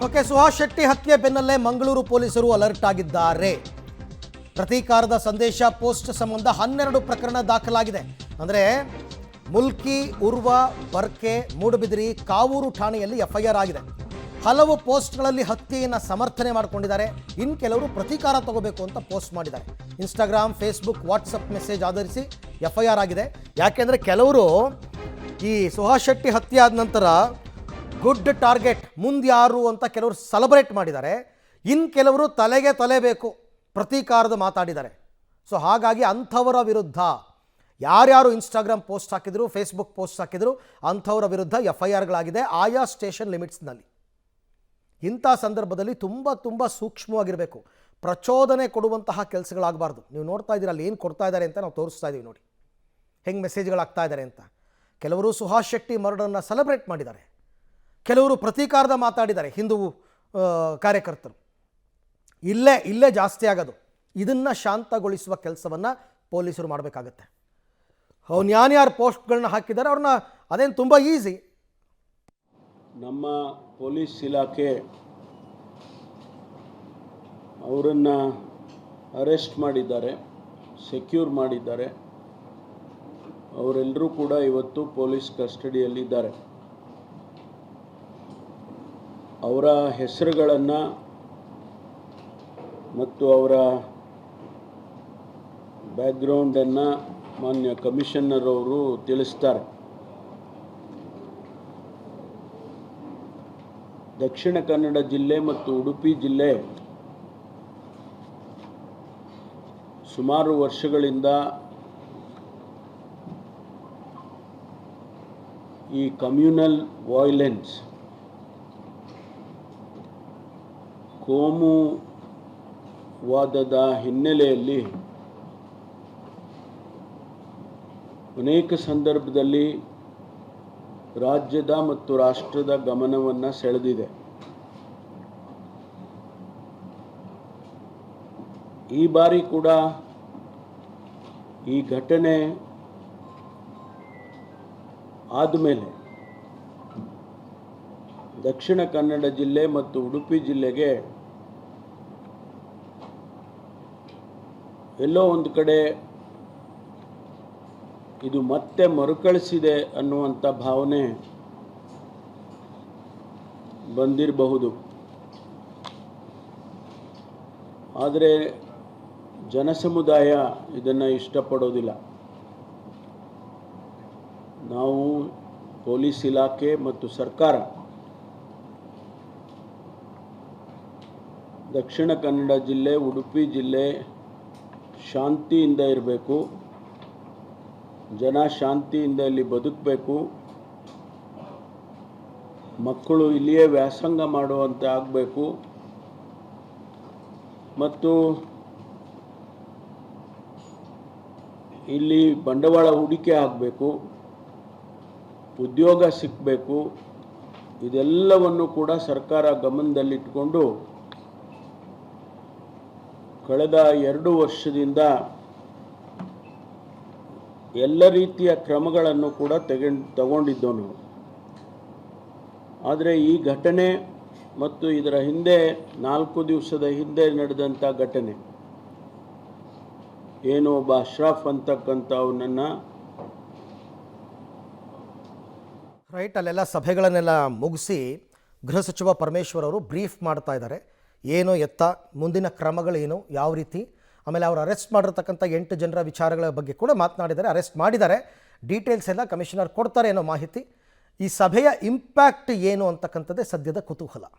Okay, Suhas Shetty ಹತ್ಯೆ ಬೆನ್ನಲ್ಲೇ ಮಂಗಳೂರು ಪೊಲೀಸರು ಅಲರ್ಟ್ ಆಗಿದ್ದಾರೆ. ಪ್ರತೀಕಾರದ ಸಂದೇಶ ಪೋಸ್ಟ್ ಸಂಬಂಧ 12 ಪ್ರಕರಣ ದಾಖಲಾಗಿದೆ. ಅಂದರೆ ಮುಲ್ಕಿ, ಉರ್ವ, ಬರ್ಕೆ, ಮೂಡಬಿದಿರಿ, ಕಾವೂರು ಠಾಣೆಯಲ್ಲಿ ಎಫ್ಐಆರ್ ಆಗಿದೆ. ಹಲವು ಪೋಸ್ಟ್ಗಳಲ್ಲಿ ಹತ್ಯೆಯನ್ನು ಸಮರ್ಥನೆ ಮಾಡಿಕೊಂಡಿದ್ದಾರೆ. ಇನ್ನು ಕೆಲವರು ಪ್ರತೀಕಾರ ತಗೋಬೇಕು ಅಂತ ಪೋಸ್ಟ್ ಮಾಡಿದ್ದಾರೆ. ಇನ್ಸ್ಟಾಗ್ರಾಮ್, ಫೇಸ್ಬುಕ್, ವಾಟ್ಸಪ್ ಮೆಸೇಜ್ ಆಧರಿಸಿ ಎಫ್ಐಆರ್ ಆಗಿದೆ. ಯಾಕೆಂದರೆ ಕೆಲವರು ಈ ಸುಹಾಸ್ ಶೆಟ್ಟಿ ಹತ್ಯೆ ಆದ ನಂತರ ಗುಡ್ ಟಾರ್ಗೆಟ್ ಮುಂದೆ ಯಾರು ಅಂತ ಕೆಲವರು ಸೆಲೆಬ್ರೇಟ್ ಮಾಡಿದ್ದಾರೆ. ಇನ್ನು ಕೆಲವರು ತಲೆಗೆ ತಲೆ ಬೇಕು ಪ್ರತೀಕಾರದ ಮಾತಾಡಿದ್ದಾರೆ. ಸೊ ಹಾಗಾಗಿ ಅಂಥವರ ವಿರುದ್ಧ ಯಾರ್ಯಾರು ಇನ್ಸ್ಟಾಗ್ರಾಮ್ ಪೋಸ್ಟ್ ಹಾಕಿದ್ರು, ಫೇಸ್ಬುಕ್ ಪೋಸ್ಟ್ ಹಾಕಿದ್ರು, ಅಂಥವರ ವಿರುದ್ಧ ಎಫ್ಐಆರ್ಗಳಾಗಿದೆ ಆಯಾ ಸ್ಟೇಷನ್ ಲಿಮಿಟ್ಸ್ನಲ್ಲಿ. ಇಂಥ ಸಂದರ್ಭದಲ್ಲಿ ತುಂಬ ಸೂಕ್ಷ್ಮವಾಗಿರಬೇಕು. ಪ್ರಚೋದನೆ ಕೊಡುವಂತಹ ಕೆಲಸಗಳಾಗಬಾರ್ದು. ನೀವು ನೋಡ್ತಾ ಇದ್ದೀರ ಅಲ್ಲಿ ಏನು ಕೊಡ್ತಾ ಇದ್ದಾರೆ ಅಂತ ನಾವು ತೋರಿಸ್ತಾ ಇದ್ದೀವಿ ನೋಡಿ, ಹೆಂಗೆ ಮೆಸೇಜ್ಗಳಾಗ್ತಾ ಇದ್ದಾರೆ ಅಂತ. ಕೆಲವರು ಸುಹಾಸ್ ಶೆಟ್ಟಿ ಮರ್ಡರನ್ನು ಸೆಲೆಬ್ರೇಟ್ ಮಾಡಿದ್ದಾರೆ, ಕೆಲವರು ಪ್ರತೀಕಾರದ ಮಾತಾಡಿದ್ದಾರೆ ಹಿಂದೂ ಕಾರ್ಯಕರ್ತರು. ಇಲ್ಲೇ ಜಾಸ್ತಿ ಆಗೋದು. ಇದನ್ನು ಶಾಂತಗೊಳಿಸುವ ಕೆಲಸವನ್ನು ಪೊಲೀಸರು ಮಾಡಬೇಕಾಗತ್ತೆ. ಅವ್ನು ಯಾರ್ಯಾರು ಪೋಸ್ಟ್ಗಳನ್ನ ಹಾಕಿದ್ದಾರೆ ಅವ್ರನ್ನ ಅದೇನು ತುಂಬ ಈಸಿ. ನಮ್ಮ ಪೊಲೀಸ್ ಇಲಾಖೆ ಅವರನ್ನು ಅರೆಸ್ಟ್ ಮಾಡಿದ್ದಾರೆ, ಸೆಕ್ಯೂರ್ ಮಾಡಿದ್ದಾರೆ. ಅವರೆಲ್ಲರೂ ಕೂಡ ಇವತ್ತು ಪೊಲೀಸ್ ಕಸ್ಟಡಿಯಲ್ಲಿದ್ದಾರೆ. ಅವರ ಹೆಸರುಗಳನ್ನು ಮತ್ತು ಅವರ ಬ್ಯಾಕ್ಗ್ರೌಂಡನ್ನು ಮಾನ್ಯ ಕಮಿಷನರ್ ಅವರು ತಿಳಿಸ್ತಾರೆ. ದಕ್ಷಿಣ ಕನ್ನಡ ಜಿಲ್ಲೆ ಮತ್ತು ಉಡುಪಿ ಜಿಲ್ಲೆ ಸುಮಾರು ವರ್ಷಗಳಿಂದ ಈ ಕಮ್ಯುನಲ್ ವೈಲೆನ್ಸ್, ಕೋಮುವಾದದ ಹಿನ್ನೆಲೆಯಲ್ಲಿ ಅನೇಕ ಸಂದರ್ಭದಲ್ಲಿ ರಾಜ್ಯದ ಮತ್ತು ರಾಷ್ಟ್ರದ ಗಮನವನ್ನು ಸೆಳೆದಿದೆ. ಈ ಬಾರಿ ಕೂಡ ಈ ಘಟನೆ ಆದಮೇಲೆ ದಕ್ಷಿಣ ಕನ್ನಡ ಜಿಲ್ಲೆ ಮತ್ತು ಉಡುಪಿ ಜಿಲ್ಲೆಗೆ ಎಲ್ಲೋ ಒಂದು ಕಡೆ ಇದು ಮತ್ತೆ ಮರುಕಳಿಸಿದೆ ಅನ್ನುವಂಥ ಭಾವನೆ ಬಂದಿರಬಹುದು. ಆದರೆ ಜನಸಮುದಾಯ ಇದನ್ನು ಇಷ್ಟಪಡೋದಿಲ್ಲ. ನಾವು ಪೊಲೀಸ್ ಇಲಾಖೆ ಮತ್ತು ಸರ್ಕಾರ ದಕ್ಷಿಣ ಕನ್ನಡ ಜಿಲ್ಲೆ, ಉಡುಪಿ ಜಿಲ್ಲೆ ಶಾಂತಿಯಿಂದ ಇರಬೇಕು, ಜನ ಶಾಂತಿಯಿಂದ ಇಲ್ಲಿ ಬದುಕಬೇಕು, ಮಕ್ಕಳು ಇಲ್ಲಿಯೇ ವ್ಯಾಸಂಗ ಮಾಡುವಂತೆ ಆಗಬೇಕು, ಮತ್ತು ಇಲ್ಲಿ ಬಂಡವಾಳ ಹೂಡಿಕೆ ಆಗಬೇಕು, ಉದ್ಯೋಗ ಸಿಕ್ಕಬೇಕು. ಇದೆಲ್ಲವನ್ನು ಕೂಡ ಸರ್ಕಾರ ಗಮನದಲ್ಲಿಟ್ಟುಕೊಂಡು ಕಳೆದ 2 ವರ್ಷದಿಂದ ಎಲ್ಲ ರೀತಿಯ ಕ್ರಮಗಳನ್ನು ಕೂಡ ತಗೊಂಡಿದ್ದೋ ನಾವು. ಆದರೆ ಈ ಘಟನೆ ಮತ್ತು ಇದರ ಹಿಂದೆ 4 ದಿವಸದ ಹಿಂದೆ ನಡೆದಂಥ ಘಟನೆ ಏನು, ಒಬ್ಬ ಅಶ್ರಫ್ ಅಂತಕ್ಕಂಥವನನ್ನು ಅಲ್ಲೆಲ್ಲ ಸಭೆಗಳನ್ನೆಲ್ಲ ಮುಗಿಸಿ ಗೃಹ ಸಚಿವ ಪರಮೇಶ್ವರ್ ಅವರು ಬ್ರೀಫ್ ಮಾಡ್ತಾ ಇದ್ದಾರೆ. ಏನು ಎತ್ತ, ಮುಂದಿನ ಕ್ರಮಗಳೇನು, ಯಾವ ರೀತಿ. ಆಮೇಲೆ ಅವರು ಅರೆಸ್ಟ್ ಮಾಡಿರ್ತಕ್ಕಂಥ 8 ಜನರ ವಿಚಾರಗಳ ಬಗ್ಗೆ ಕೂಡ ಮಾತನಾಡಿದ್ದಾರೆ. ಅರೆಸ್ಟ್ ಮಾಡಿದ್ದಾರೆ, ಡೀಟೇಲ್ಸ್ ಎಲ್ಲ ಕಮಿಷನರ್ ಕೊಡ್ತಾರೆ ಅನ್ನೋ ಮಾಹಿತಿ. ಈ ಸಭೆಯ ಇಂಪ್ಯಾಕ್ಟ್ ಏನು ಅಂತಕ್ಕಂಥದ್ದೇ ಸದ್ಯದ ಕುತೂಹಲ.